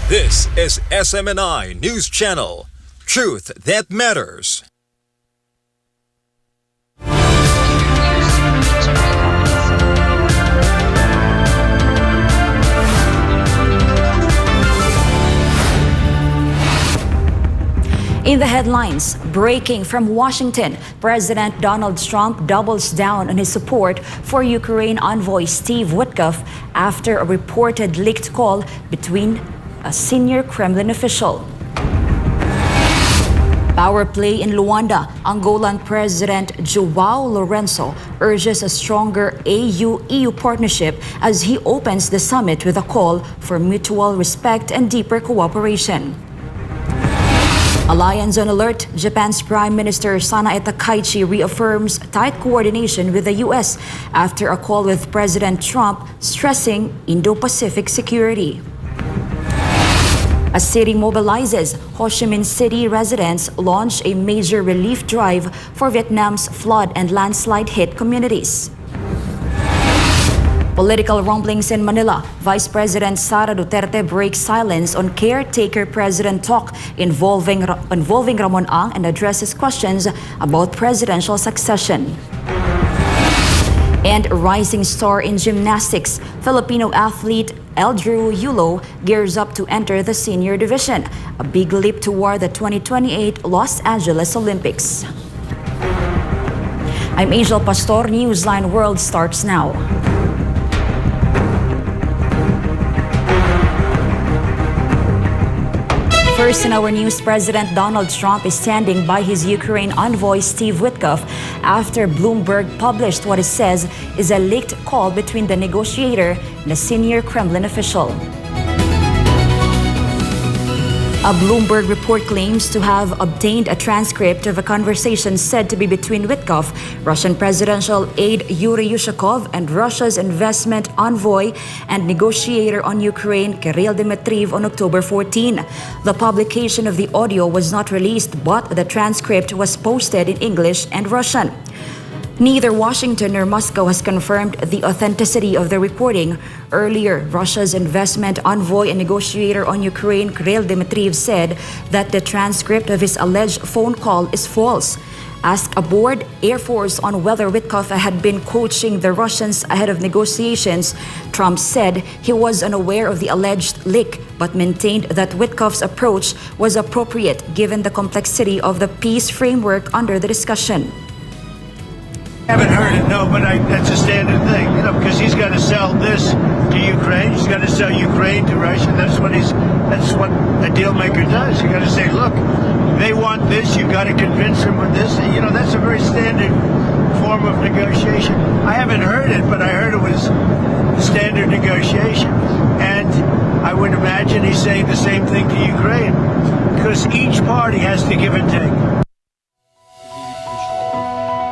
This is SMNI News Channel. Truth that matters. In the headlines, breaking from Washington, President Donald Trump doubles down on his support for Ukraine envoy Steve Witkoff after a reported leaked call between a senior Kremlin official. Power play in Luanda, Angolan President João Lourenço urges a stronger AU-EU partnership as he opens the summit with a call for mutual respect and deeper cooperation. Alliance on alert, Japan's Prime Minister Sara Takaichi reaffirms tight coordination with the U.S. after a call with President Trump stressing Indo-Pacific security. As city mobilizes, Chi Minh City residents launch a major relief drive for Vietnam's flood and landslide hit communities. Political rumblings in Manila. Vice President Sara Duterte breaks silence on caretaker president talk involving Ramon Ang and addresses questions about presidential succession. And rising star in gymnastics, Filipino athlete Eldrew Yulo gears up to enter the senior division, a big leap toward the 2028 Los Angeles Olympics. I'm Angel Pastor. Newsline World starts now. First in our news, President Donald Trump is standing by his Ukraine envoy Steve Witkoff after Bloomberg published what it says is a leaked call between the negotiator and a senior Kremlin official. A Bloomberg report claims to have obtained a transcript of a conversation said to be between Witkoff, Russian presidential aide Yuri Yushakov, and Russia's investment envoy and negotiator on Ukraine, Kirill Dmitriev, on October 14. The publication of the audio was not released, but the transcript was posted in English and Russian. Neither Washington nor Moscow has confirmed the authenticity of the reporting. Earlier, Russia's investment envoy and negotiator on Ukraine, Kirill Dmitriev, said that the transcript of his alleged phone call is false. Asked aboard Air Force on whether Witkoff had been coaching the Russians ahead of negotiations, Trump said he was unaware of the alleged leak, but maintained that Witkoff's approach was appropriate given the complexity of the peace framework under the discussion. Haven't heard it, no, but that's a standard thing, because he's got to sell this to Ukraine. He's got to sell Ukraine to Russia. That's what a deal maker does. You got to say, look, they want this. You got to convince them with this. That's a very standard form of negotiation. I haven't heard it, but I heard it was standard negotiation, and I would imagine he's saying the same thing to Ukraine, because each party has to give and take.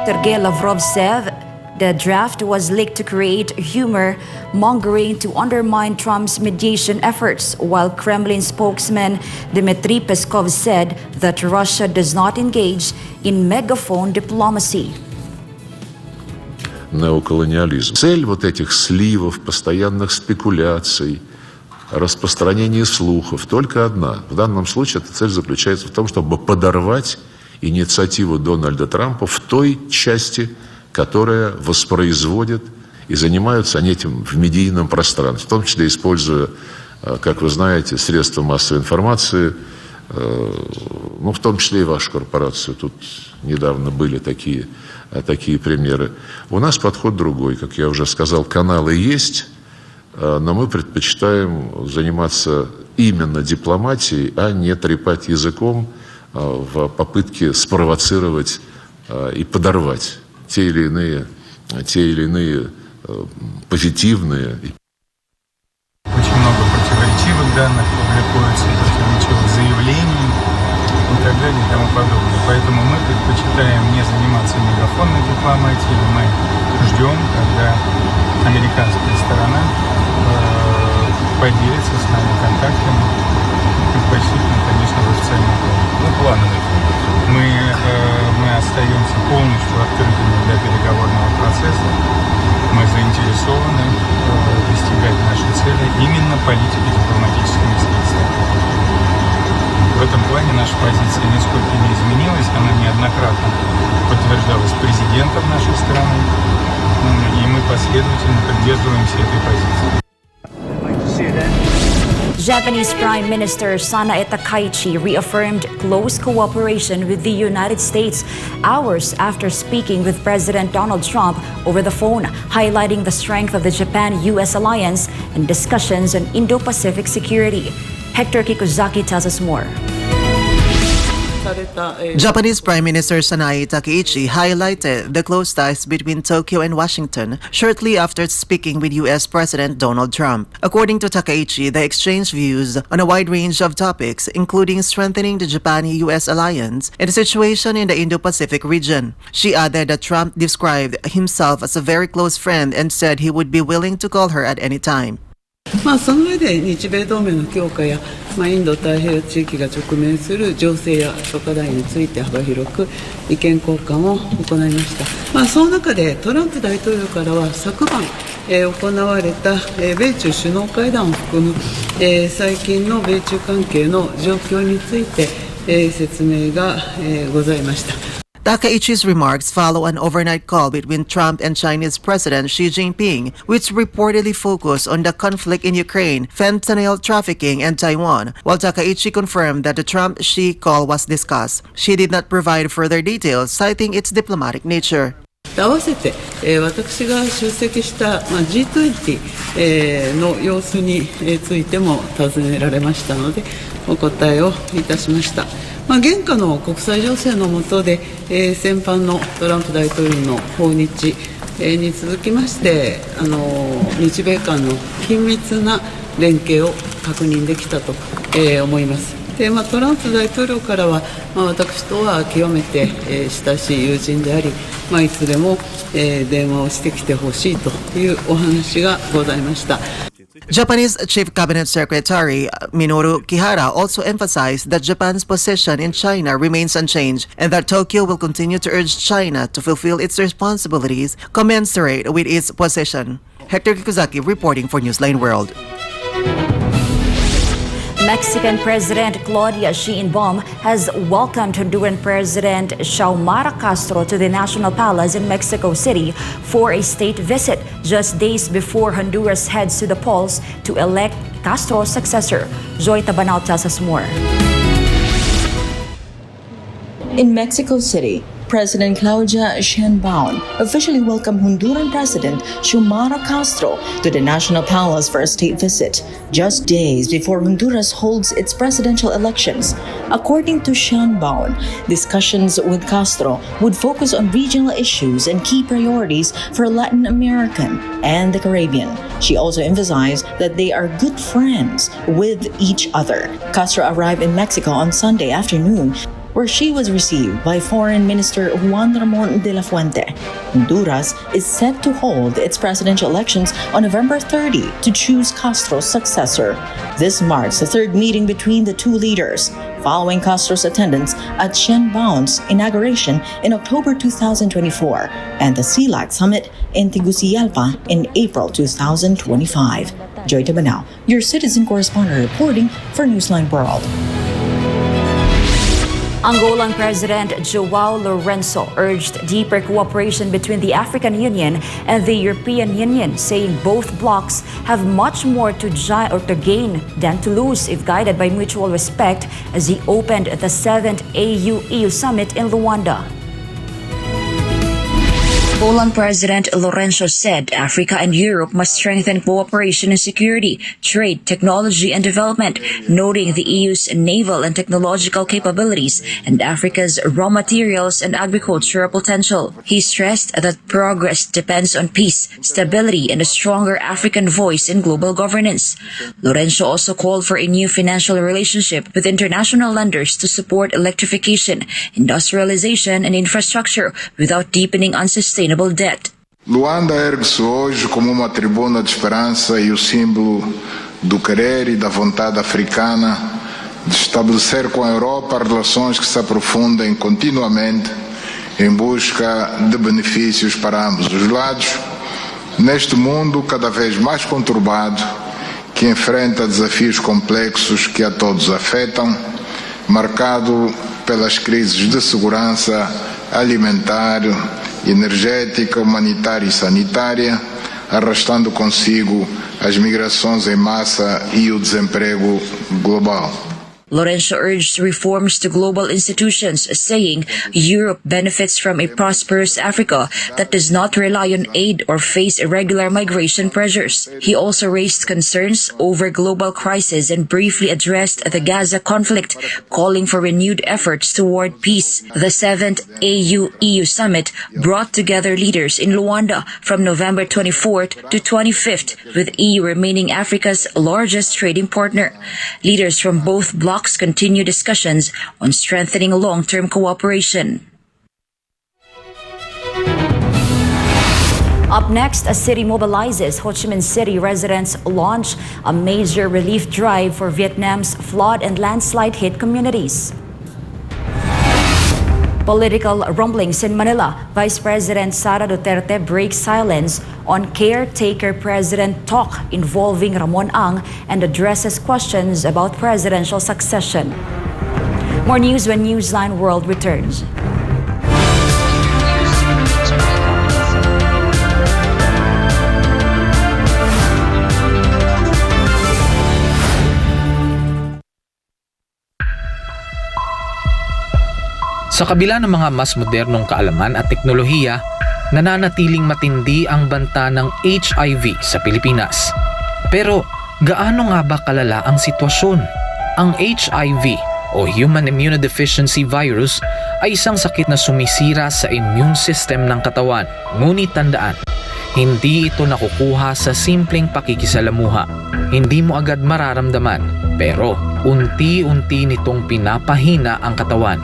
Sergei Lavrov said the draft was leaked to create humor mongering to undermine Trump's mediation efforts, while Kremlin spokesman Dmitry Peskov said that Russia does not engage in megaphone diplomacy. Неоколониализм. Цель вот этих сливов, постоянных спекуляций, распространения слухов только одна. В данном случае эта цель заключается в том, чтобы подорвать инициативу Дональда Трампа в той части, которая воспроизводит и занимаются они этим в медийном пространстве, в том числе используя, как вы знаете, средства массовой информации, в том числе и вашу корпорацию. Тут недавно были такие примеры. У нас подход другой, как я уже сказал, каналы есть, но мы предпочитаем заниматься именно дипломатией, а не трепать языком в попытке спровоцировать и подорвать те или иные позитивные. Очень много противоречивых данных публикуется, противоречивых заявлений и так далее и тому подобное. Поэтому мы предпочитаем не заниматься мегафонной дипломатией. Мы ждем, когда американская сторона поделится с нами контактами, предпочтительно, конечно, в официальном плане. Планами. Мы остаемся полностью открытыми для переговорного процесса. Мы заинтересованы достигать нашей цели именно политикой дипломатическими средствами. плане наша позиция нисколько не изменилась. Она неоднократно подтверждалась президентом нашей страны. И мы последовательно придерживаемся этой позиции. Japanese Prime Minister Sara Takaichi reaffirmed close cooperation with the United States hours after speaking with President Donald Trump over the phone, highlighting the strength of the Japan-US alliance and discussions on Indo-Pacific security. Hector Kikuzaki tells us more. Japanese Prime Minister Sara Duterte highlighted the close ties between Tokyo and Washington shortly after speaking with U.S. President Donald Trump. According to Takaichi, they exchanged views on a wide range of topics, including strengthening the Japan-U.S. alliance and the situation in the Indo-Pacific region. She added that Trump described himself as a very close friend and said he would be willing to call her at any time. その上で日米同盟の強化や、インド太平洋地域が直面する情勢や諸課題について幅広く意見交換を行いました。その中でトランプ大統領からは昨晩、行われた、米中首脳会談を含む、最近の米中関係の状況について、説明が、ございました。Takaichi's remarks follow an overnight call between Trump and Chinese President Xi Jinping, which reportedly focused on the conflict in Ukraine, fentanyl trafficking, and Taiwan, while Takaichi confirmed that the Trump-Xi call was discussed. She did not provide further details, citing its diplomatic nature. 合わせて、私が出席した、G20、の様子についても尋ねられましたので、お答えをいたしました。現下の国際情勢の下で、先般のトランプ大統領の訪日、に続きまして、日米間の緊密な連携を確認できたと、思います。でトランプ大統領からは、私とは極めて、親しい友人であり、いつでも、電話をしてきてほしいというお話がございました。Japanese Chief Cabinet Secretary Minoru Kihara also emphasized that Japan's position in China remains unchanged and that Tokyo will continue to urge China to fulfill its responsibilities commensurate with its position. Hector Kikuzaki reporting for Newsline World. Mexican President Claudia Sheinbaum has welcomed Honduran President Xiomara Castro to the National Palace in Mexico City for a state visit just days before Honduras heads to the polls to elect Castro's successor. Joy Tabanao tells us more. In Mexico City, President Claudia Sheinbaum officially welcomed Honduran President Xiomara Castro to the National Palace for a state visit, just days before Honduras holds its presidential elections. According to Sheinbaum, discussions with Castro would focus on regional issues and key priorities for Latin American and the Caribbean. She also emphasized that they are good friends with each other. Castro arrived in Mexico on Sunday afternoon, where she was received by Foreign Minister Juan Ramon de la Fuente. Honduras is set to hold its presidential elections on November 30 to choose Castro's successor. This marks the third meeting between the two leaders, following Castro's attendance at Sheinbaum's inauguration in October 2024 and the CELAC summit in Tegucigalpa in April 2025. Joy Tabanao, your citizen correspondent reporting for Newsline World. Angolan President João Lourenço urged deeper cooperation between the African Union and the European Union, saying both blocs have much more to gain than to lose if guided by mutual respect, as he opened the 7th AU-EU summit in Luanda. Angolan President Lourenço said Africa and Europe must strengthen cooperation in security, trade, technology, and development, noting the EU's naval and technological capabilities and Africa's raw materials and agricultural potential. He stressed that progress depends on peace, stability, and a stronger African voice in global governance. Lourenço also called for a new financial relationship with international lenders to support electrification, industrialization, and infrastructure without deepening unsustainable debt. Luanda ergue-se hoje como uma tribuna de esperança e o símbolo do querer e da vontade africana de estabelecer com a Europa relações que se aprofundem continuamente em busca de benefícios para ambos os lados, neste mundo cada vez mais conturbado, que enfrenta desafios complexos que a todos afetam, marcado pelas crises de segurança alimentar, energética, humanitária e sanitária, arrastando consigo as migrações em massa e o desemprego global. Lourenço urged reforms to global institutions, saying Europe benefits from a prosperous Africa that does not rely on aid or face irregular migration pressures. He also raised concerns over global crisis and briefly addressed the Gaza conflict, calling for renewed efforts toward peace. The 7th AU-EU summit brought together leaders in Luanda from November 24th to 25th, with EU remaining Africa's largest trading partner. Leaders from both blocs continue discussions on strengthening long-term cooperation. Up next, a city mobilizes. Ho Chi Minh City residents launch a major relief drive for Vietnam's flood and landslide hit communities. Political rumblings in Manila. Vice President Sara Duterte breaks silence on caretaker president talk involving Ramon Ang and addresses questions about presidential succession. More news when Newsline World returns. Sa kabila ng mga mas modernong kaalaman at teknolohiya, nananatiling matindi ang banta ng HIV sa Pilipinas. Pero gaano nga ba kalala ang sitwasyon? Ang HIV o Human Immunodeficiency Virus ay isang sakit na sumisira sa immune system ng katawan. Ngunit tandaan, hindi ito nakukuha sa simpleng pakikisalamuha. Hindi mo agad mararamdaman, pero unti-unti nitong pinapahina ang katawan.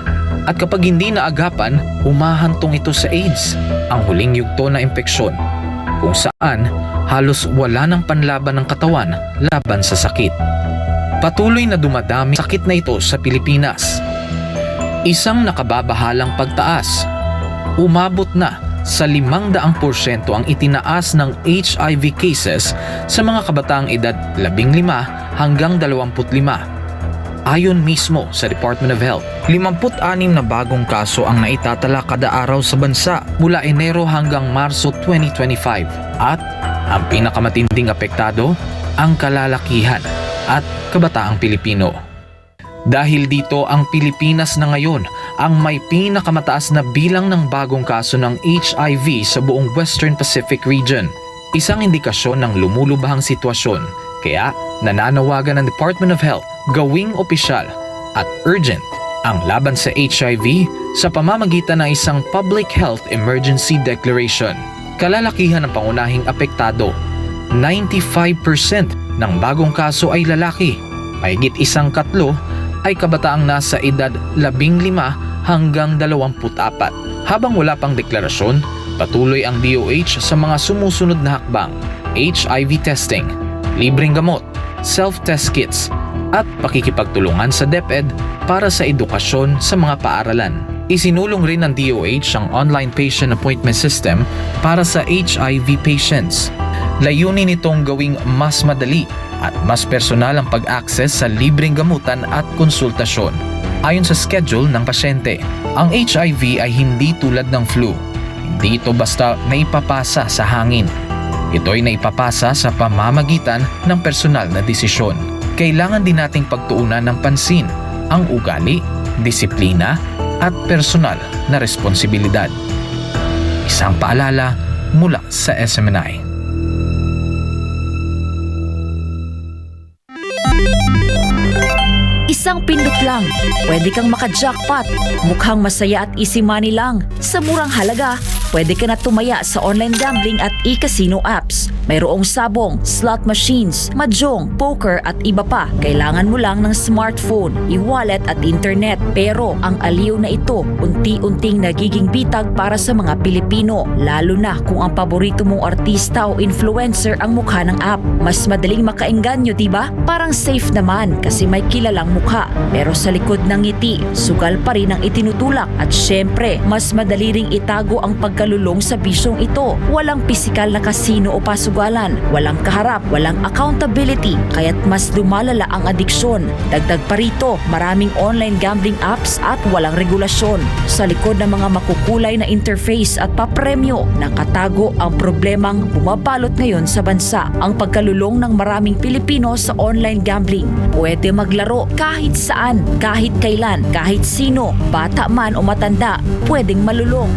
At kapag hindi naagapan, humahantong ito sa AIDS, ang huling yugto na impeksyon, kung saan halos wala ng panlaban ng katawan laban sa sakit. Patuloy na dumadami sakit na ito sa Pilipinas. Isang nakababahalang pagtaas. Umabot na sa 500% ang itinaas ng HIV cases sa mga kabataang edad 15 hanggang 25. Ayon mismo sa Department of Health, 56 na bagong kaso ang naitatala kada araw sa bansa mula Enero hanggang Marso 2025. At ang pinakamatinding apektado, ang kalalakihan at kabataang Pilipino. Dahil dito, ang Pilipinas na ngayon ang may pinakamataas na bilang ng bagong kaso ng HIV sa buong Western Pacific region. Isang indikasyon ng lumulubhang sitwasyon. Kaya nananawagan ng Department of Health gawing opisyal at urgent ang laban sa HIV sa pamamagitan ng isang Public Health Emergency Declaration. Kalalakihan ng pangunahing apektado, 95% ng bagong kaso ay lalaki. Mahigit 1/4 ay kabataang nasa edad 15 hanggang 24. Habang wala pang deklarasyon, patuloy ang DOH sa mga sumusunod na hakbang: HIV testing, libreng gamot, self-test kits, at pakikipagtulungan sa DepEd para sa edukasyon sa mga paaralan. Isinulong rin ng DOH ang online patient appointment system para sa HIV patients. Layunin nitong gawing mas madali at mas personal ang pag-access sa libreng gamutan at konsultasyon. Ayon sa schedule ng pasyente, ang HIV ay hindi tulad ng flu. Hindi ito basta naipapasa sa hangin. Ito ay naipapasa sa pamamagitan ng personal na desisyon. Kailangan din nating pagtuunan ng pansin ang ugali, disiplina, at personal na responsibilidad. Isang paalala mula sa SMNI. Isang pindot lang, pwede kang maka-jackpot. Mukhang masaya at easy money lang. Sa murang halaga, pwede ka na tumaya sa online gambling at e-casino apps. Mayroong sabong, slot machines, mahjong, poker at iba pa. Kailangan mo lang ng smartphone, e-wallet at internet. Pero ang aliw na ito, unti-unting nagiging bitag para sa mga Pilipino. Lalo na kung ang paborito mong artista o influencer ang mukha ng app. Mas madaling makaengganyo, diba? Parang safe naman kasi may kilalang mukha. Pero sa likod ng ngiti, sugal pa rin ang itinutulak. At syempre, mas madali ring itago ang pagkalulong sa bisyong ito. Walang pisikal na kasino o pasugal sugalan, walang kaharap, walang accountability, kaya't mas lumalala ang adiksyon. Dagdag pa rito, maraming online gambling apps at walang regulasyon. Sa likod ng mga makukulay na interface at papremyo, nakatago ang problemang bumabalot ngayon sa bansa. Ang pagkalulong ng maraming Pilipino sa online gambling. Pwede maglaro kahit saan, kahit kailan, kahit sino, bata man o matanda, pwedeng malulong.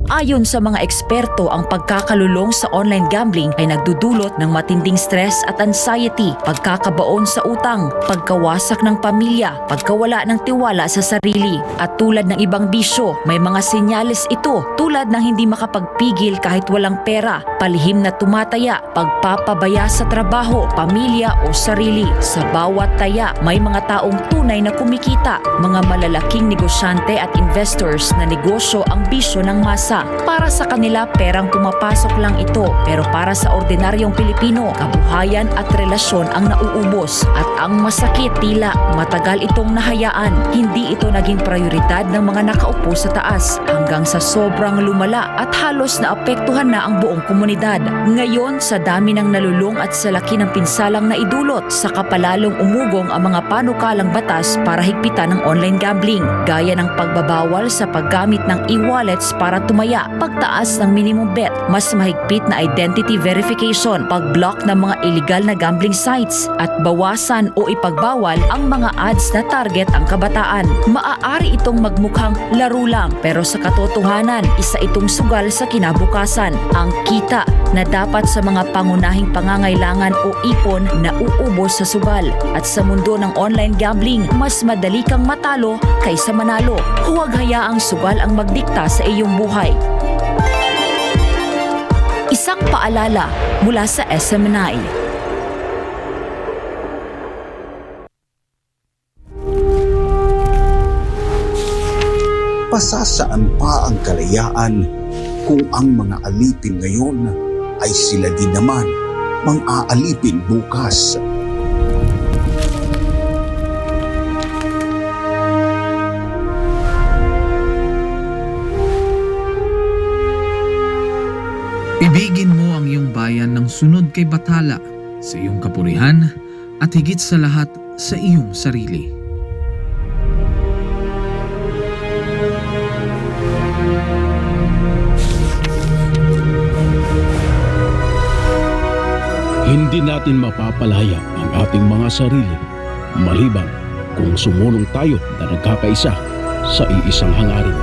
Ayon sa mga eksperto, ang pagkakalulong sa online gambling ay nagdudulot ng matinding stress at anxiety, pagkakabaon sa utang, pagkawasak ng pamilya, pagkawala ng tiwala sa sarili. At tulad ng ibang bisyo, may mga senyales ito tulad ng hindi makapagpigil kahit walang pera, palihim na tumataya, pagpapabaya sa trabaho, pamilya o sarili. Sa bawat taya, may mga taong tunay na kumikita, mga malalaking negosyante at investors na negosyo ang bisyo ng masa. Para sa kanila, perang pumapasok lang ito. Pero para sa ordinaryong Pilipino, kabuhayan at relasyon ang nauubos. At ang masakit, tila matagal itong nahayaan. Hindi ito naging prioridad ng mga nakaupo sa taas hanggang sa sobrang lumala at halos naapektuhan na ang buong komunidad. Ngayon, sa dami ng nalulung at sa laki ng pinsalang naidulot, saka palalong umugong ang mga panukalang batas para higpitan ng online gambling, gaya ng pagbabawal sa paggamit ng e-wallets para tumaya, pagtaas ng minimum bet, mas mahigpit na identity verification, pag-block ng mga illegal na gambling sites, at bawasan o ipagbawal ang mga ads na target ang kabataan. Maaari itong magmukhang laro lang, pero sa katotohanan, isa itong sugal sa kinabukasan. Ang kita na dapat sa mga pangunahing pangangailangan o ipon na uubos sa sugal. At sa mundo ng online gambling, mas madali kang matalo kaysa manalo. Huwag hayaang sugal ang magdikta sa iyong buhay. Isang paalala mula sa SMNI. Pasasaan pa ang kalayaan kung ang mga alipin ngayon ay sila din naman mang-aalipin bukas. Ibigin mo ang iyong bayan ng sunod kay bathala, sa iyong kapurihan at higit sa lahat sa iyong sarili. Hindi natin mapapalaya ang ating mga sarili maliban kung sumunong tayo na nagkakaisa sa iisang hangarin.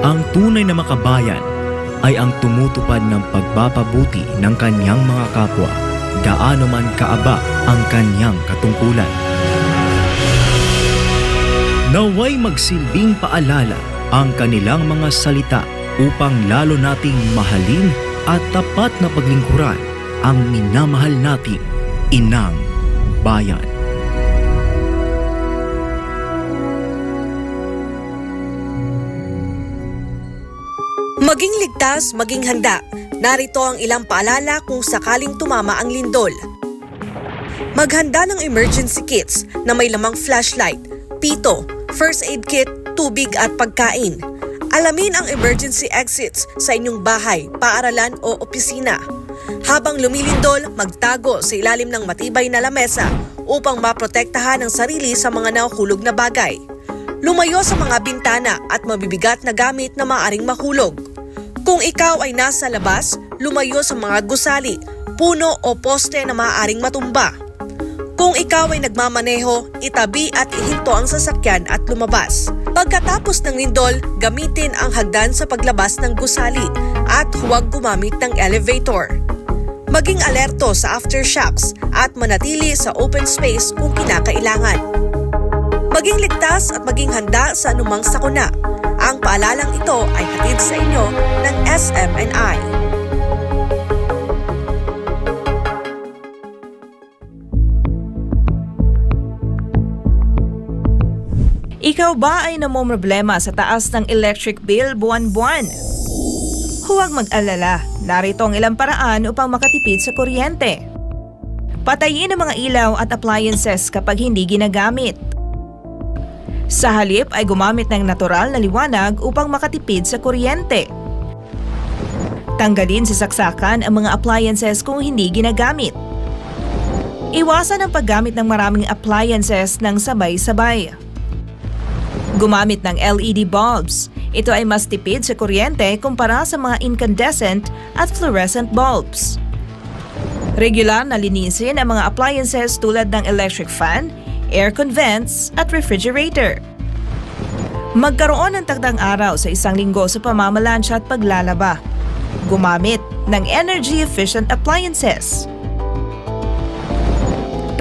Ang tunay na makabayan ay ang tumutupad ng pagpapabuti ng kanyang mga kapwa, gaano man kaaba ang kanyang katungkulan. Naway magsilbing paalala ang kanilang mga salita upang lalo nating mahalin at tapat na paglingkuran ang minamahal nating inang bayan. Maging ligtas, maging handa. Narito ang ilang paalala kung sakaling tumama ang lindol. Maghanda ng emergency kits na may lamang flashlight, pito, first aid kit, tubig at pagkain. Alamin ang emergency exits sa inyong bahay, paaralan o opisina. Habang lumilindol, magtago sa ilalim ng matibay na lamesa upang maprotektahan ang sarili sa mga nahuhulog na bagay. Lumayo sa mga bintana at mabibigat na gamit na maaaring mahulog. Kung ikaw ay nasa labas, lumayo sa mga gusali, puno o poste na maaaring matumba. Kung ikaw ay nagmamaneho, itabi at ihinto ang sasakyan at lumabas. Pagkatapos ng lindol, gamitin ang hagdan sa paglabas ng gusali at huwag gumamit ng elevator. Maging alerto sa aftershocks at manatili sa open space kung kinakailangan. Maging ligtas at maging handa sa anumang sakuna. Ang paalalang ito ay hatid sa inyo ng SMNI. Ikaw ba ay namomroblema sa taas ng electric bill buwan-buwan? Huwag mag-alala, narito ang ilang paraan upang makatipid sa kuryente. Patayin ang mga ilaw at appliances kapag hindi ginagamit. Sa halip ay gumamit ng natural na liwanag upang makatipid sa kuryente. Tanggalin sa saksakan ang mga appliances kung hindi ginagamit. Iwasan ang paggamit ng maraming appliances ng sabay-sabay. Gumamit ng LED bulbs. Ito ay mas tipid sa kuryente kumpara sa mga incandescent at fluorescent bulbs. Regular na linisin ang mga appliances tulad ng electric fan, aircon vents at refrigerator. Magkaroon ng takdang araw sa isang linggo sa pamamalansya at paglalaba. Gumamit ng energy-efficient appliances.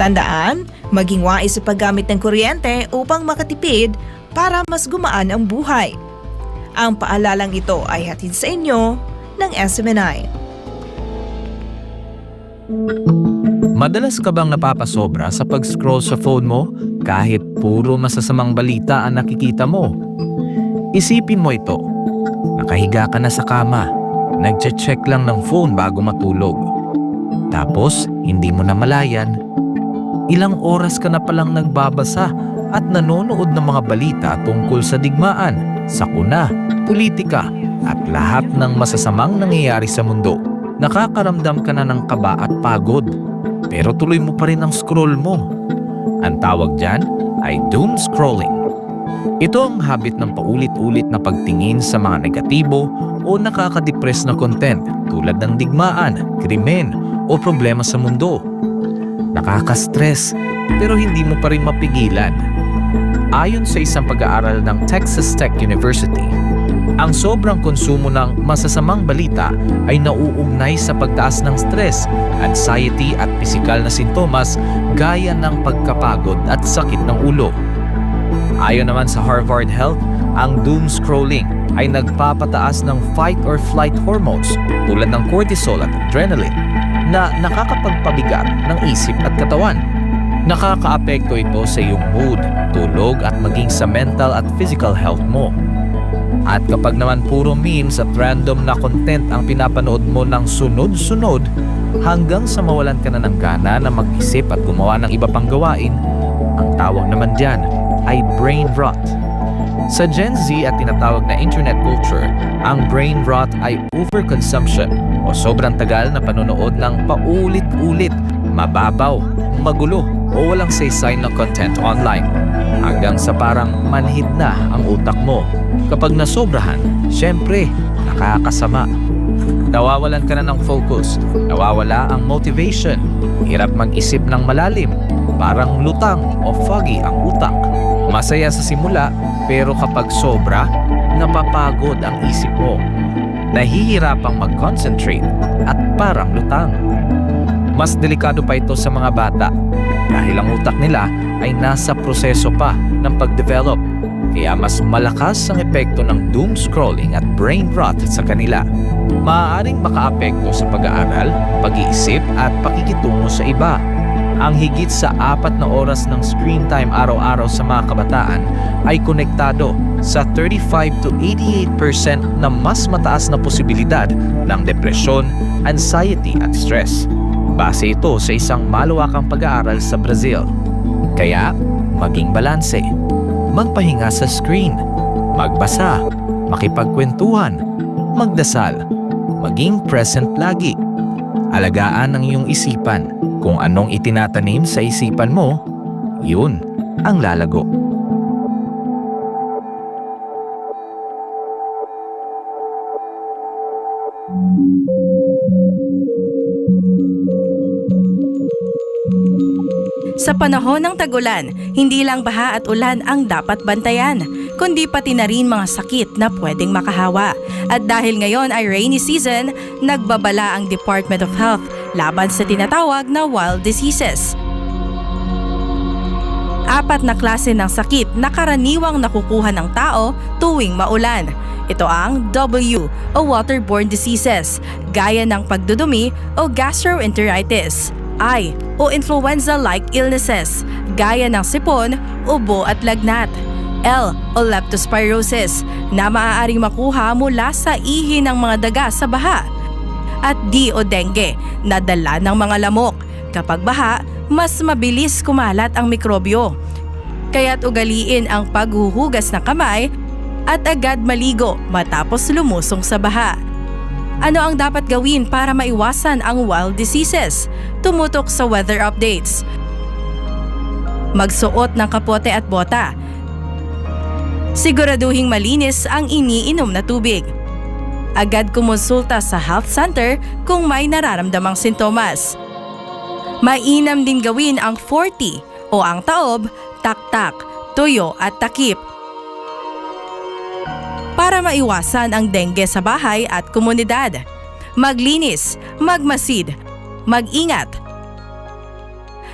Tandaan, maging wais sa paggamit ng kuryente upang makatipid para mas gumaan ang buhay. Ang paalalang ito ay hatid sa inyo ng SMNI. Madalas ka bang napapasobra sa pag-scroll sa phone mo kahit puro masasamang balita ang nakikita mo? Isipin mo ito. Nakahiga ka na sa kama, nagche-check lang ng phone bago matulog. Tapos, hindi mo na malayan, ilang oras ka na palang nagbabasa at nanonood ng mga balita tungkol sa digmaan, sakuna, politika at lahat ng masasamang nangyayari sa mundo. Nakakaramdam ka na ng kaba at pagod, pero tuloy mo pa rin ang scroll mo. Ang tawag dyan ay doom scrolling. Ito ang habit ng paulit-ulit na pagtingin sa mga negatibo o nakaka-depress na content tulad ng digmaan, krimen o problema sa mundo. Nakaka-stress pero hindi mo pa rin mapigilan. Ayon sa isang pag-aaral ng Texas Tech University, ang sobrang konsumo ng masasamang balita ay nauugnay sa pagtaas ng stress, anxiety at pisikal na sintomas gaya ng pagkapagod at sakit ng ulo. Ayon naman sa Harvard Health, ang doom scrolling ay nagpapataas ng fight or flight hormones tulad ng cortisol at adrenaline na nakakapagpabigat ng isip at katawan. Nakakaapekto ito sa iyong mood, tulog at maging sa mental at physical health mo. At kapag naman puro memes at random na content ang pinapanood mo ng sunod-sunod hanggang sa mawalan ka na ng gana na mag-isip at gumawa ng iba pang gawain, ang tawag naman dyan ay brain rot. Sa Gen Z at tinatawag na internet culture, ang brain rot ay overconsumption o sobrang tagal na panonood ng paulit-ulit, mababaw, magulo o walang saysay na content online hanggang sa parang manhid na ang utak mo. Kapag nasobrahan, syempre, nakakasama. Nawawalan ka na ng focus, nawawala ang motivation, hirap mag-isip ng malalim, parang lutang o foggy ang utak. Masaya sa simula, pero kapag sobra, napapagod ang isip mo. Nahihirapang mag-concentrate at parang lutang. Mas delikado pa ito sa mga bata dahil ang utak nila ay nasa proseso pa ng pag-develop. Kaya mas malakas ang epekto ng doom scrolling at brain rot sa kanila. Maaaring makaapekto sa pag-aaral, pag-iisip at pakikitungo sa iba. Ang higit sa 4 na oras ng screen time araw-araw sa mga kabataan ay konektado sa 35 to 88% na mas mataas na posibilidad ng depresyon, anxiety at stress. Base ito sa isang malawakang pag-aaral sa Brazil. Kaya, maging balanse. Magpahinga sa screen, magbasa, makipagkwentuhan, magdasal, maging present lagi. Alagaan ang iyong isipan. Kung anong itinatanim sa isipan mo, yun ang lalago. Sa panahon ng tag-ulan, hindi lang baha at ulan ang dapat bantayan, kundi pati na rin mga sakit na pwedeng makahawa. At dahil ngayon ay rainy season, nagbabala ang Department of Health laban sa tinatawag na wild diseases. 4 na klase ng sakit na karaniwang nakukuha ng tao tuwing maulan. Ito ang W o waterborne diseases, gaya ng pagdudumi o gastroenteritis. I o influenza-like illnesses, gaya ng sipon, ubo at lagnat. L o leptospirosis, na maaaring makuha mula sa ihi ng mga daga sa baha. At D o dengue, na dala ng mga lamok. Kapag baha, mas mabilis kumalat ang mikrobyo. kaya't ugaliin ang paghuhugas ng kamay at agad maligo matapos lumusong sa baha. Ano ang dapat gawin para maiwasan ang wild diseases? Tumutok sa weather updates. Magsuot ng kapote at bota. Siguraduhing malinis ang iniinom na tubig. Agad kumonsulta sa health center kung may nararamdamang sintomas. Mainam din gawin ang 40 o ang taob, taktak, tuyo at takip para maiwasan ang dengue sa bahay at komunidad. Maglinis, magmasid, mag-ingat.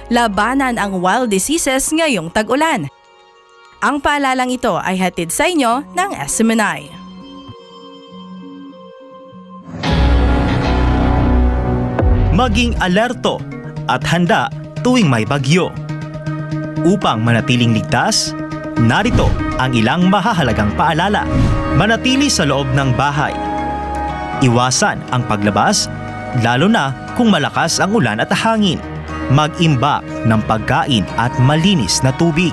Labanan ang wild diseases ngayong tag-ulan. Ang paalalang ito ay hatid sa inyo ng SMNI. Maging alerto at handa tuwing may bagyo. Upang manatiling ligtas, narito ang ilang mahahalagang paalala. Manatili sa loob ng bahay. Iwasan ang paglabas, lalo na kung malakas ang ulan at hangin. Mag-imbak ng pagkain at malinis na tubig.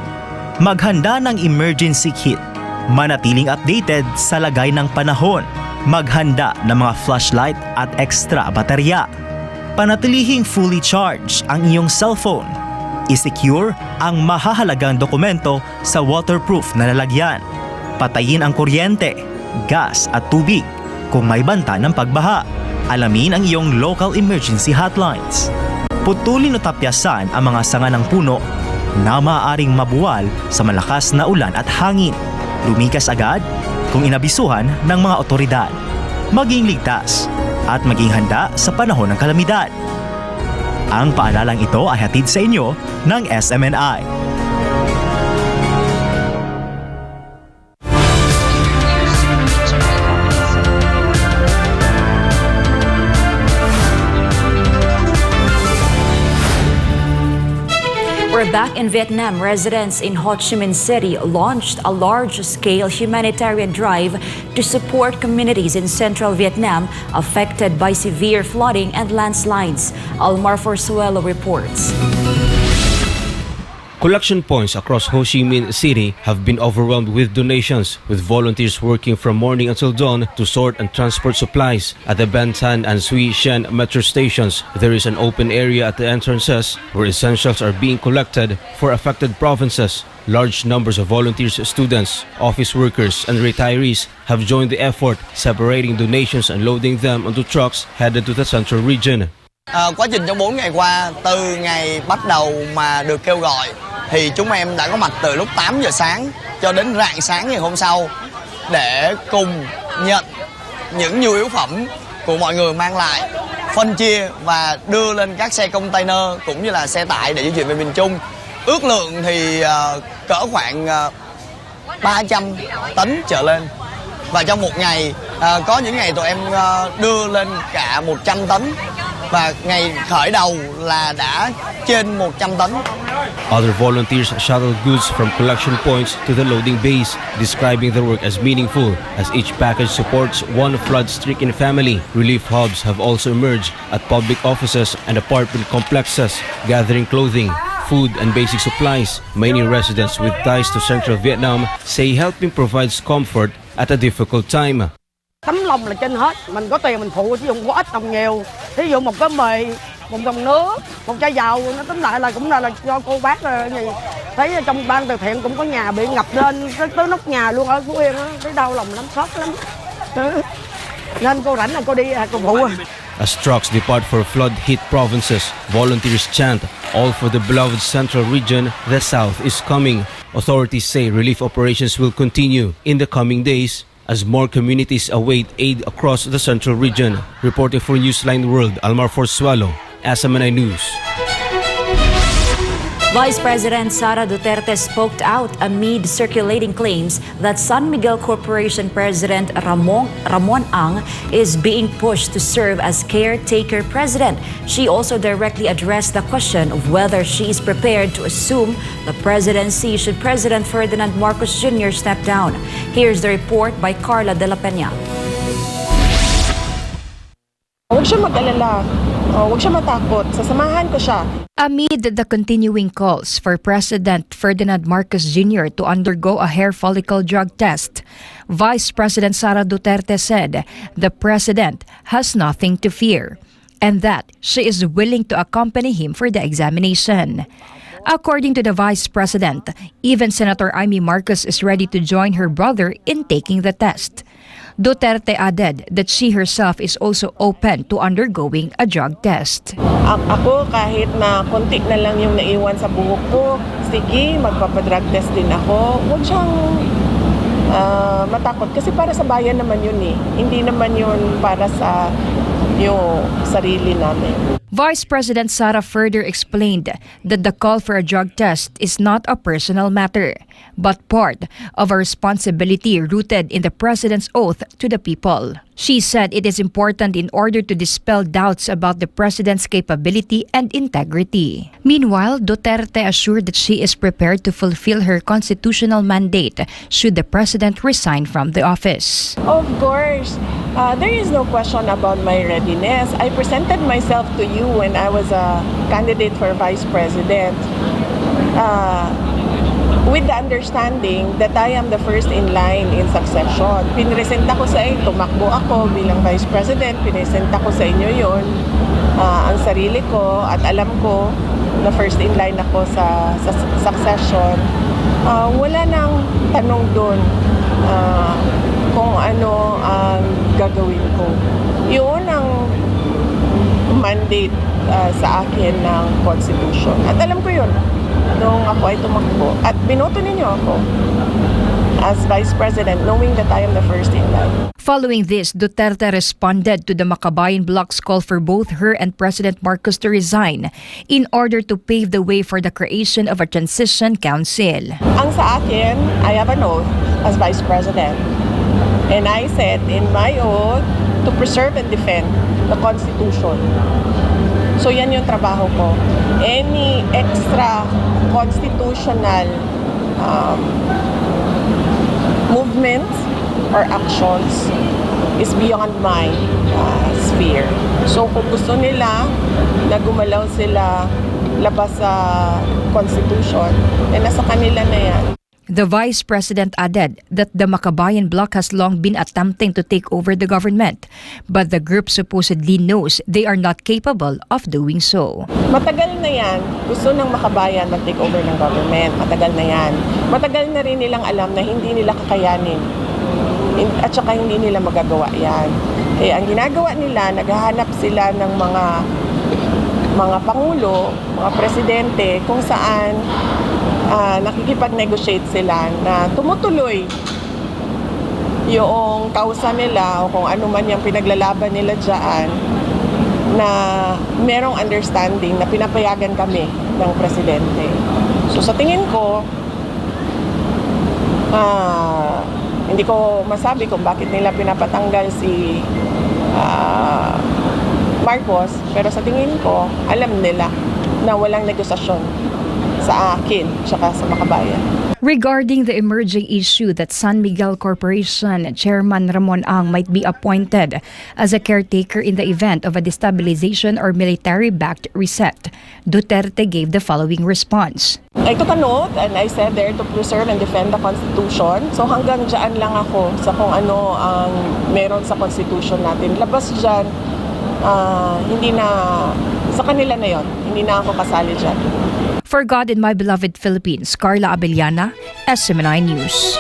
Maghanda ng emergency kit. Manatiling updated sa lagay ng panahon. Maghanda ng mga flashlight at extra baterya. Panatilihing fully charged ang iyong cellphone. I-secure ang mahahalagang dokumento sa waterproof na lalagyan. Patayin ang kuryente, gas at tubig kung may banta ng pagbaha. Alamin ang iyong local emergency hotlines. Putulin o tapyasan ang mga sanga ng puno na maaaring mabuwal sa malakas na ulan at hangin. Lumikas agad kung inabisuhan ng mga otoridad. Maging ligtas at maging handa sa panahon ng kalamidad. Ang paalalang ito ay hatid sa inyo ng SMNI. We're back in Vietnam. Residents in Ho Chi Minh City launched a large-scale humanitarian drive to support communities in central Vietnam affected by severe flooding and landslides. Almar Forzuelo reports. Collection points across Ho Chi Minh City have been overwhelmed with donations, with volunteers working from morning until dawn to sort and transport supplies. At the Ben Thanh and Sui Shen metro stations, there is an open area at the entrances where essentials are being collected for affected provinces. Large numbers of volunteers, students, office workers, and retirees have joined the effort, separating donations and loading them onto trucks headed to the central region. Quá trình trong 4 ngày qua, từ ngày bắt đầu mà được kêu gọi thì chúng em đã có mặt từ lúc 8 giờ sáng cho đến rạng sáng ngày hôm sau để cùng nhận những nhu yếu phẩm của mọi người mang lại, phân chia và đưa lên các xe container cũng như là xe tải để di chuyển về miền Trung. Ước lượng thì cỡ khoảng 300 tấn trở lên. Và trong một ngày, có những ngày tụi em đưa lên cả 100 tấn. Và ngày khởi đầu là đã trên 100 tấn. Other volunteers shuttle goods from collection points to the loading bays, describing their work as meaningful as each package supports one flood-stricken family. Relief hubs have also emerged at public offices and apartment complexes, gathering clothing, food and basic supplies. Many residents with ties to central Vietnam say helping provides comfort at a difficult time. Tấm lòng là trên hết, mình có tiền mình phụ, ví dụ có ít đồng nhiều, ví dụ một cái mì, một thùng nước, một chai dầu, nó tính lại là cũng là cho cô bác rồi gì. Thấy trong ban từ thiện cũng có nhà bị ngập lên tới nóc nhà luôn ở Phú Yên á, thấy đau lòng lắm, xót lắm. Nên cô rảnh là cô đi cô phụ. As trucks depart for flood-hit provinces, volunteers chant, "All for the beloved central region, the South is coming." Authorities say relief operations will continue in the coming days as more communities await aid across the central region. Reporting for Newsline World, Almar Forzuelo, SMNI News. Vice President Sara Duterte spoke out amid circulating claims that San Miguel Corporation President Ramon Ang is being pushed to serve as caretaker president. She also directly addressed the question of whether she is prepared to assume the presidency should President Ferdinand Marcos Jr. step down. Here's the report by Carla de la Peña. Huwag siya mag-alala. Huwag siya matakot. Sasamahan ko siya. Amid the continuing calls for President Ferdinand Marcos Jr. to undergo a hair follicle drug test, Vice President Sara Duterte said the president has nothing to fear and that she is willing to accompany him for the examination. According to the Vice President, even Senator Amy Marcos is ready to join her brother in taking the test. Duterte added that she herself is also open to undergoing a drug test. Ako kahit na konti na lang yung naiwan sa buhok ko, sige, magpapadrug test din ako. Huwag siyang matakot kasi para sa bayan naman yun eh. Hindi naman yun para sa yung sarili namin. Vice President Sara further explained that the call for a drug test is not a personal matter, but part of a responsibility rooted in the President's oath to the people. She said it is important in order to dispel doubts about the President's capability and integrity. Meanwhile, Duterte assured that she is prepared to fulfill her constitutional mandate should the President resign from the office. Of course, there is no question about my readiness. I presented myself to you when I was a candidate for Vice President with the understanding that I am the first in line in succession. Pinresenta ko sa inyo, tumakbo ako bilang Vice President, pinresenta ko sa inyo yun, ang sarili ko at alam ko na first in line ako sa succession. Wala nang tanong doon kung ano ang gagawin ko. Yun ang mandate sa akin ng Constitution. At alam ko yun nung ako ay tumakbo. At binoto ninyo ako as Vice President knowing that I am the first in line. Following this, Duterte responded to the Makabayan Bloc's call for both her and President Marcos to resign in order to pave the way for the creation of a transition council. Ang sa akin, I have an oath as Vice President. And I said in my oath to preserve and defend the Constitution. So yan yung trabaho ko. Any extra constitutional movements or actions is beyond my sphere. So kung gusto nila na gumalaw sila labas sa Constitution, eh nasa kanila na yan. The Vice President added that the Makabayan Bloc has long been attempting to take over the government, but the group supposedly knows they are not capable of doing so. Matagal na yan, gusto ng Makabayan mag-take over ng government. Matagal na yan. Matagal na rin nilang alam na hindi nila kakayanin at saka hindi nila magagawa yan. Kaya ang ginagawa nila, naghahanap sila ng mga pangulo, mga presidente, kung saan nakikipag-negotiate sila na tumutuloy yung kausa nila o kung ano man yung pinaglalaban nila dyan na merong understanding na pinapayagan kami ng presidente. So sa tingin ko, hindi ko masabi kung bakit nila pinapatanggal si Marcos, pero sa tingin ko, alam nila na walang negosasyon sa akin tsaka sa Makabayan. Regarding the emerging issue that San Miguel Corporation Chairman Ramon Ang might be appointed as a caretaker in the event of a destabilization or military-backed reset, Duterte gave the following response. I took a note and I said there to preserve and defend the Constitution. So hanggang dyan lang ako sa kung ano ang meron sa Constitution natin. Labas dyan, hindi na, sa kanila na yon, hindi na ako kasali dyan. For God and my beloved Philippines, Carla Abellana, SMNI News.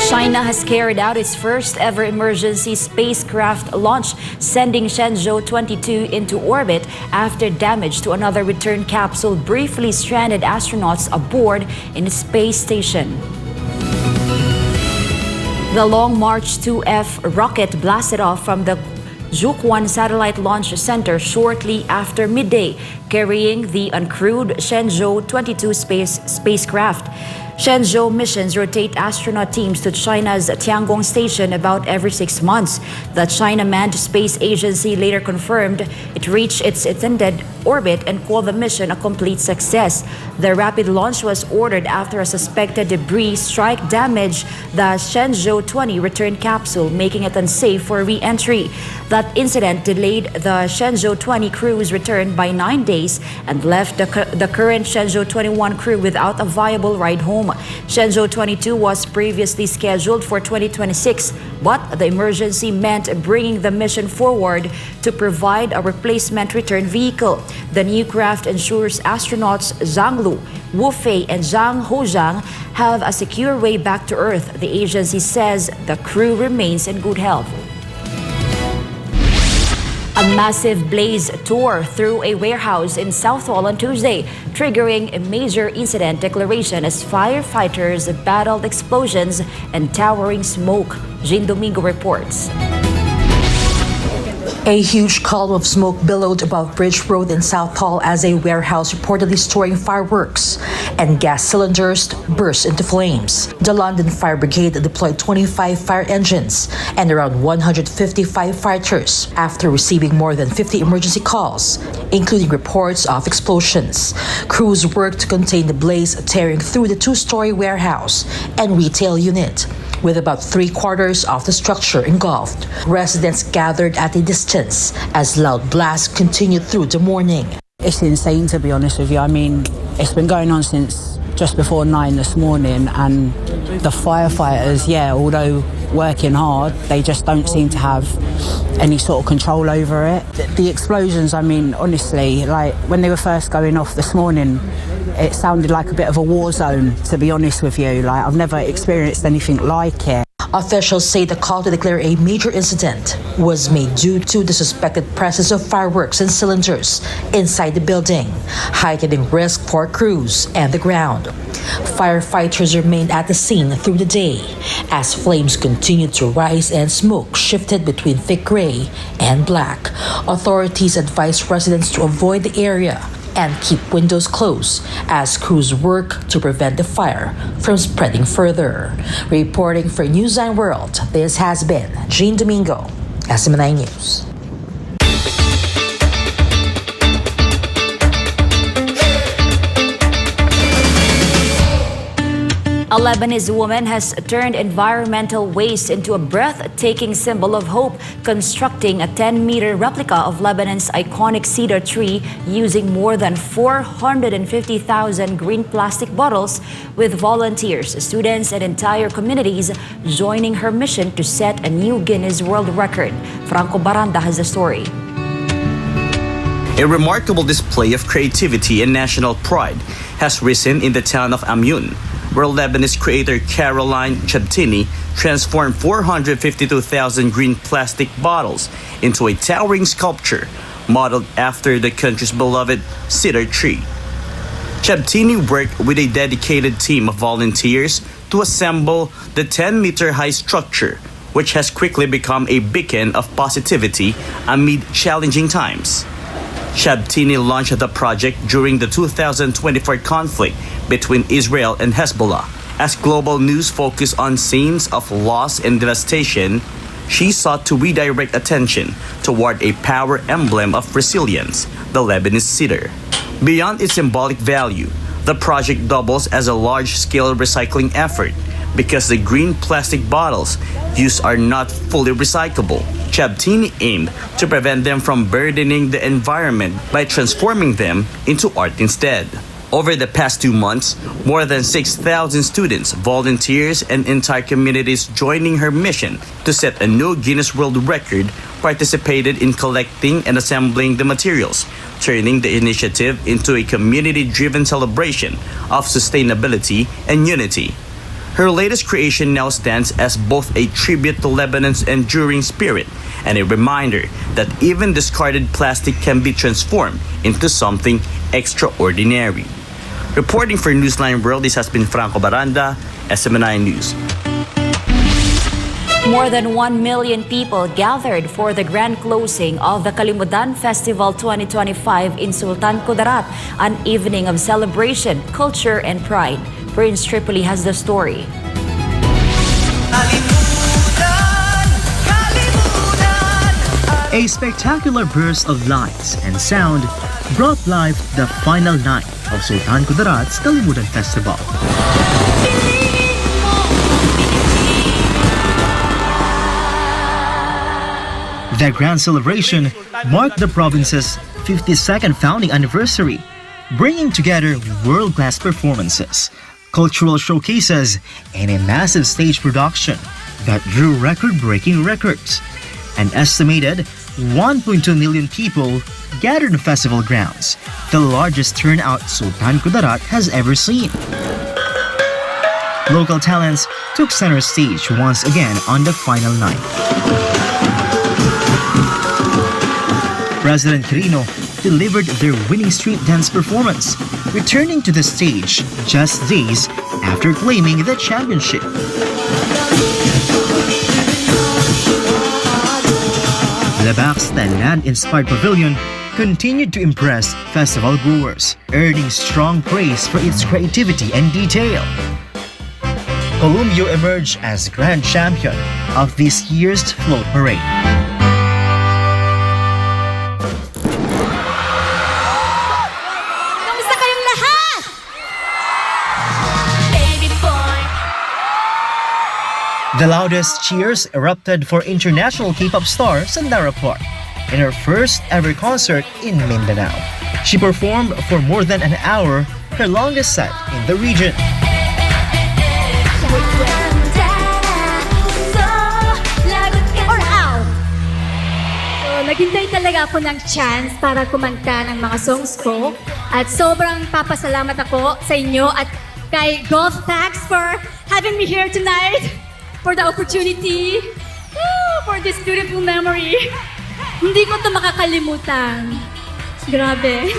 China has carried out its first ever emergency spacecraft launch, sending Shenzhou 22 into orbit after damage to another return capsule briefly stranded astronauts aboard in a space station. The Long March 2F rocket blasted off from the Zhuquan Satellite Launch Center shortly after midday, carrying the uncrewed Shenzhou 22 spacecraft. Shenzhou missions rotate astronaut teams to China's Tiangong station about every 6 months. The China Manned Space Agency later confirmed it reached its intended orbit and called the mission a complete success. The rapid launch was ordered after a suspected debris strike damaged the Shenzhou 20 return capsule, making it unsafe for re-entry. That incident delayed the Shenzhou 20 crew's return by 9 days and left the current Shenzhou 21 crew without a viable ride home. Shenzhou 22 was previously scheduled for 2026, but the emergency meant bringing the mission forward to provide a replacement return vehicle. The new craft ensures astronauts Zhang Lu, Wu Fei, and Zhang Hozhang have a secure way back to Earth. The agency says the crew remains in good health. A massive blaze tore through a warehouse in Southall on Tuesday, triggering a major incident declaration as firefighters battled explosions and towering smoke. Jean Domingo reports. A huge column of smoke billowed above Bridge Road in Southall as a warehouse reportedly storing fireworks and gas cylinders burst into flames. The London Fire Brigade deployed 25 fire engines and around 150 firefighters after receiving more than 50 emergency calls, including reports of explosions. Crews worked to contain the blaze tearing through the two-story warehouse and retail unit, with about 3/4 of the structure engulfed. Residents gathered at a distance as loud blasts continued through the morning. It's insane, to be honest with you. I mean, it's been going on since just before 9 this morning, and the firefighters, although working hard, they just don't seem to have any sort of control over it. The explosions, I mean, honestly, like when they were first going off this morning, it sounded like a bit of a war zone, to be honest with you. Like, I've never experienced anything like it. Officials say the call to declare a major incident was made due to the suspected presence of fireworks and cylinders inside the building, heightening risk for crews and the ground. Firefighters remained at the scene through the day as flames continued to rise and smoke shifted between thick gray and black. Authorities advised residents to avoid the area and keep windows closed as crews work to prevent the fire from spreading further. Reporting for Newsline World, this has been Jean Domingo, SMNI News. A Lebanese woman has turned environmental waste into a breathtaking symbol of hope, constructing a 10-meter replica of Lebanon's iconic cedar tree using more than 450,000 green plastic bottles, with volunteers, students, and entire communities joining her mission to set a new Guinness World Record. Franco Baranda has the story. A remarkable display of creativity and national pride has risen in the town of Ammon, where Lebanese creator Caroline Chabtini transformed 452,000 green plastic bottles into a towering sculpture modeled after the country's beloved cedar tree. Chabtini worked with a dedicated team of volunteers to assemble the 10-meter-high structure, which has quickly become a beacon of positivity amid challenging times. Chabtini launched the project during the 2024 conflict between Israel and Hezbollah. As global news focused on scenes of loss and devastation, she sought to redirect attention toward a power emblem of resilience, the Lebanese cedar. Beyond its symbolic value, the project doubles as a large-scale recycling effort because the green plastic bottles used are not fully recyclable. Chabtini aimed to prevent them from burdening the environment by transforming them into art instead. Over the past 2 months, more than 6,000 students, volunteers, and entire communities joining her mission to set a new Guinness World Record participated in collecting and assembling the materials, turning the initiative into a community-driven celebration of sustainability and unity. Her latest creation now stands as both a tribute to Lebanon's enduring spirit and a reminder that even discarded plastic can be transformed into something extraordinary. Reporting for Newsline World, this has been Franco Baranda, SMNI News. More than 1 million people gathered for the grand closing of the Kalimutan Festival 2025 in Sultan Kudarat, an evening of celebration, culture, and pride. Prince Tripoli has the story. A spectacular burst of lights and sound brought life the final night of Sultan Kudarat's Kalimutan Festival. The grand celebration marked the province's 52nd founding anniversary, bringing together world-class performances, cultural showcases, and a massive stage production that drew record-breaking records. An estimated 1.2 million people gathered in festival grounds, the largest turnout Sultan Kudarat has ever seen. Local talents took center stage once again on the final night. President Quirino delivered their winning street dance performance, returning to the stage just days after claiming the championship. Lebac's land-inspired pavilion continued to impress festival goers, earning strong praise for its creativity and detail. Columbio emerged as grand champion of this year's float parade. Kamusta kayong lahat? Baby boy. The loudest cheers erupted for international K-pop star Sandara Clark in her first ever concert in Mindanao. She performed for more than an hour, her longest set in the region. Naghintay talaga ako ng chance para kumanta ng mga songs ko at sobrang papasalamat ako sa inyo at kay Golf Tax for having me here tonight, for the opportunity, for this beautiful memory. Hindi ko ito makakalimutan. Grabe.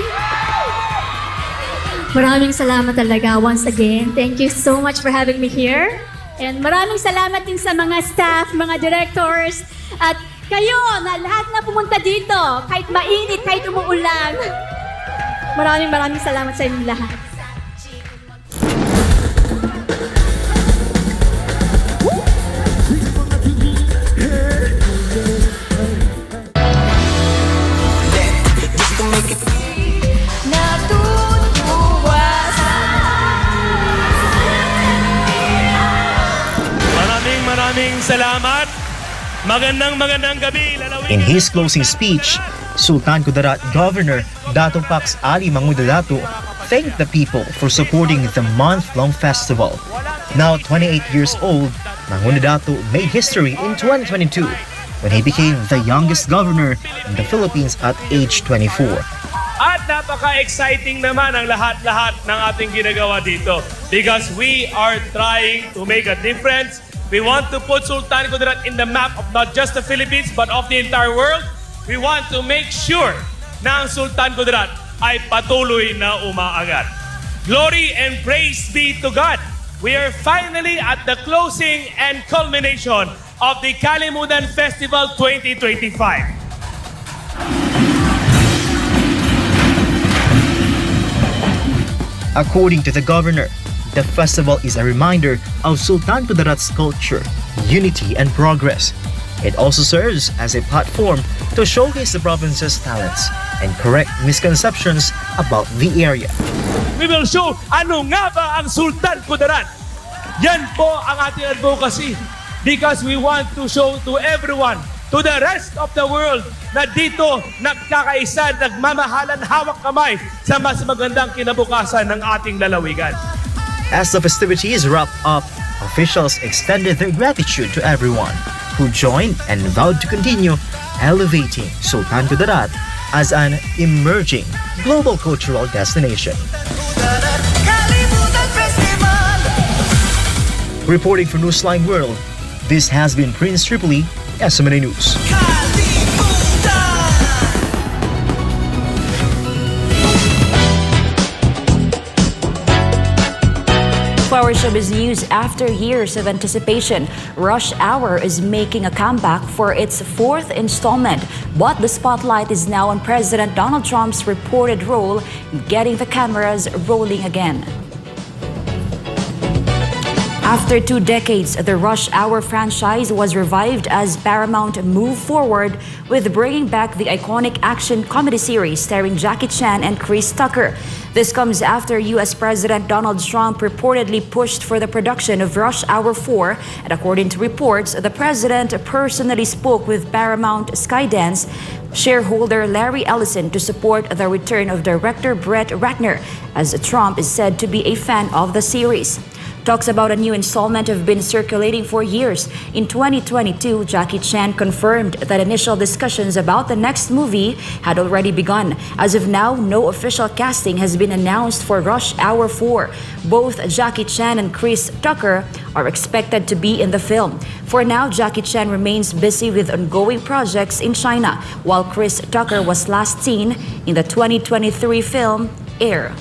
Maraming salamat talaga once again. Thank you so much for having me here. And maraming salamat din sa mga staff, mga directors, at kayo na lahat na pumunta dito, kahit mainit, kahit umuulan. Maraming salamat sa inyo lahat. Maraming salamat. Magandang gabi. In his closing speech, Sultan Kudarat Governor Dato Pax Ali Mangudadato thanked the people for supporting the month-long festival. Now 28 years old, Mangudadato made history in 2022 when he became the youngest governor in the Philippines at age 24. At napaka-exciting naman ang lahat-lahat ng ating ginagawa dito because we are trying to make a difference. We want to put Sultan Kudarat in the map of not just the Philippines but of the entire world. We want to make sure na ang Sultan Kudarat ay patuloy na umaangat. Glory and praise be to God. We are finally at the closing and culmination of the Kalimutan Festival 2025. According to the governor, the festival is a reminder of Sultan Kudarat's culture, unity, and progress. It also serves as a platform to showcase the province's talents and correct misconceptions about the area. We will show ano nga ba ang Sultan Kudarat. Yan po ang ating advocacy because we want to show to everyone, to the rest of the world, na dito nagkakaisa, nagmamahalan, hawak kamay sa mas magandang kinabukasan ng ating lalawigan. As the festivities wrapped up, officials extended their gratitude to everyone who joined and vowed to continue elevating Sultan Kudarat as an emerging global cultural destination. Reporting for Newsline World, this has been Prince Tripoli, SMNA News. For our showbiz news, after years of anticipation, Rush Hour is making a comeback for its fourth installment. But the spotlight is now on President Donald Trump's reported role in getting the cameras rolling again. After 2 decades, the Rush Hour franchise was revived as Paramount moved forward with bringing back the iconic action comedy series starring Jackie Chan and Chris Tucker. This comes after U.S. President Donald Trump reportedly pushed for the production of Rush Hour 4, and according to reports, the president personally spoke with Paramount Skydance shareholder Larry Ellison to support the return of director Brett Ratner, as Trump is said to be a fan of the series. Talks about a new installment have been circulating for years. In 2022, Jackie Chan confirmed that initial discussions about the next movie had already begun. As of now, no official casting has been announced for Rush Hour 4. Both Jackie Chan and Chris Tucker are expected to be in the film. For now, Jackie Chan remains busy with ongoing projects in China, while Chris Tucker was last seen in the 2023 film Air.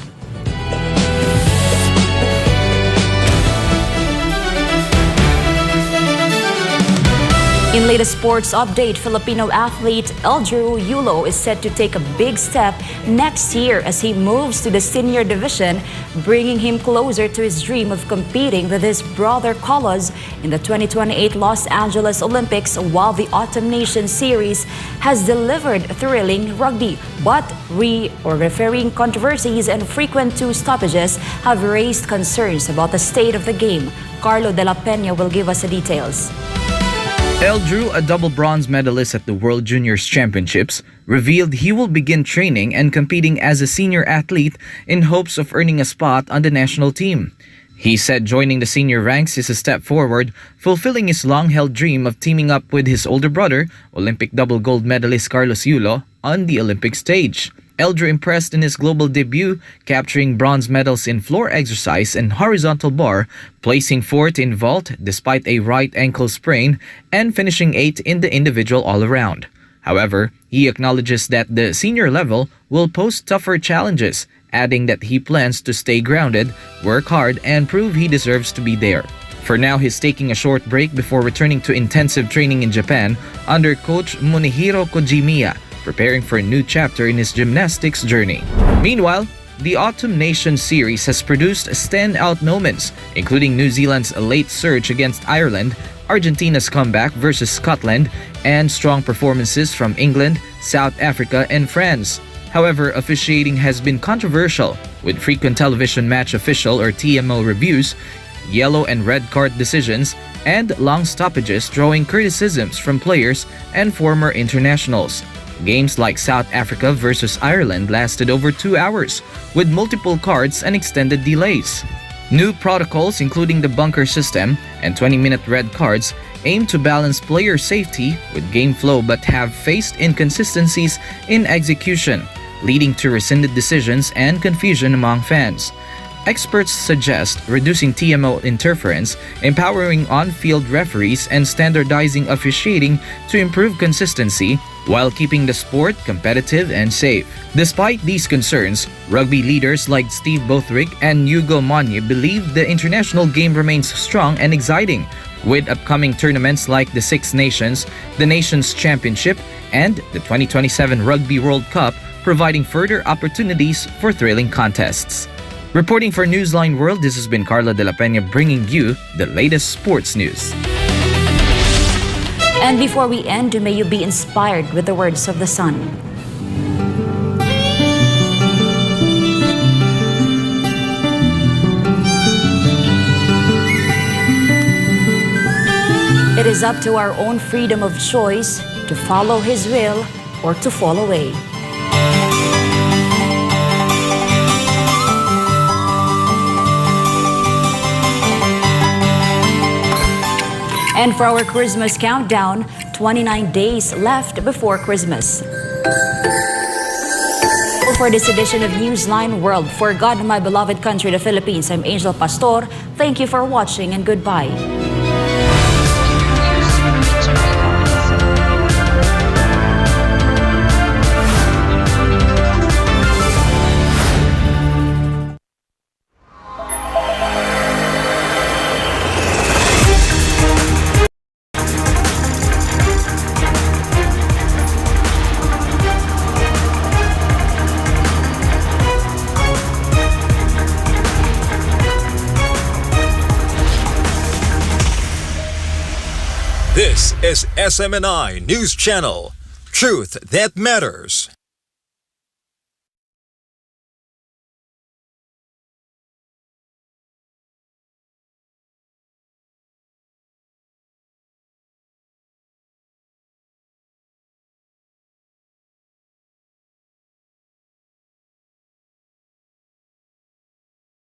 In latest sports update, Filipino athlete Eldrew Yulo is set to take a big step next year as he moves to the senior division, bringing him closer to his dream of competing with his brother Carlos in the 2028 Los Angeles Olympics, while the Autumn Nation Series has delivered thrilling rugby. But refereeing controversies and frequent two stoppages have raised concerns about the state of the game. Carlo de la Peña will give us the details. Eldrew, a double bronze medalist at the World Juniors Championships, revealed he will begin training and competing as a senior athlete in hopes of earning a spot on the national team. He said joining the senior ranks is a step forward, fulfilling his long-held dream of teaming up with his older brother, Olympic double gold medalist Carlos Yulo, on the Olympic stage. Eldrew impressed in his global debut, capturing bronze medals in floor exercise and horizontal bar, placing 4th in vault despite a right ankle sprain, and finishing 8th in the individual all-around. However, he acknowledges that the senior level will pose tougher challenges, adding that he plans to stay grounded, work hard, and prove he deserves to be there. For now, he's taking a short break before returning to intensive training in Japan under coach Munehiro Kojimiya, preparing for a new chapter in his gymnastics journey. Meanwhile, the Autumn Nation Series has produced standout moments, including New Zealand's late surge against Ireland, Argentina's comeback versus Scotland, and strong performances from England, South Africa, and France. However, officiating has been controversial, with frequent television match official or TMO reviews, yellow and red card decisions, and long stoppages drawing criticisms from players and former internationals. Games like South Africa versus Ireland lasted over 2 hours, with multiple cards and extended delays. New protocols, including the bunker system and 20-minute red cards, aim to balance player safety with game flow but have faced inconsistencies in execution, leading to rescinded decisions and confusion among fans. Experts suggest reducing TMO interference, empowering on-field referees, and standardizing officiating to improve consistency while keeping the sport competitive and safe. Despite these concerns, rugby leaders like Steve Bothrick and Hugo Monye believe the international game remains strong and exciting, with upcoming tournaments like the Six Nations, the Nations Championship, and the 2027 Rugby World Cup providing further opportunities for thrilling contests. Reporting for Newsline World, this has been Carla de la Peña bringing you the latest sports news. And before we end, may you be inspired with the words of the sun. It is up to our own freedom of choice to follow His will or to fall away. And for our Christmas countdown, 29 days left before Christmas. For this edition of Newsline World, for God and my beloved country, the Philippines, I'm Angel Pastor. Thank you for watching and goodbye. This is SMNI News Channel. Truth that matters.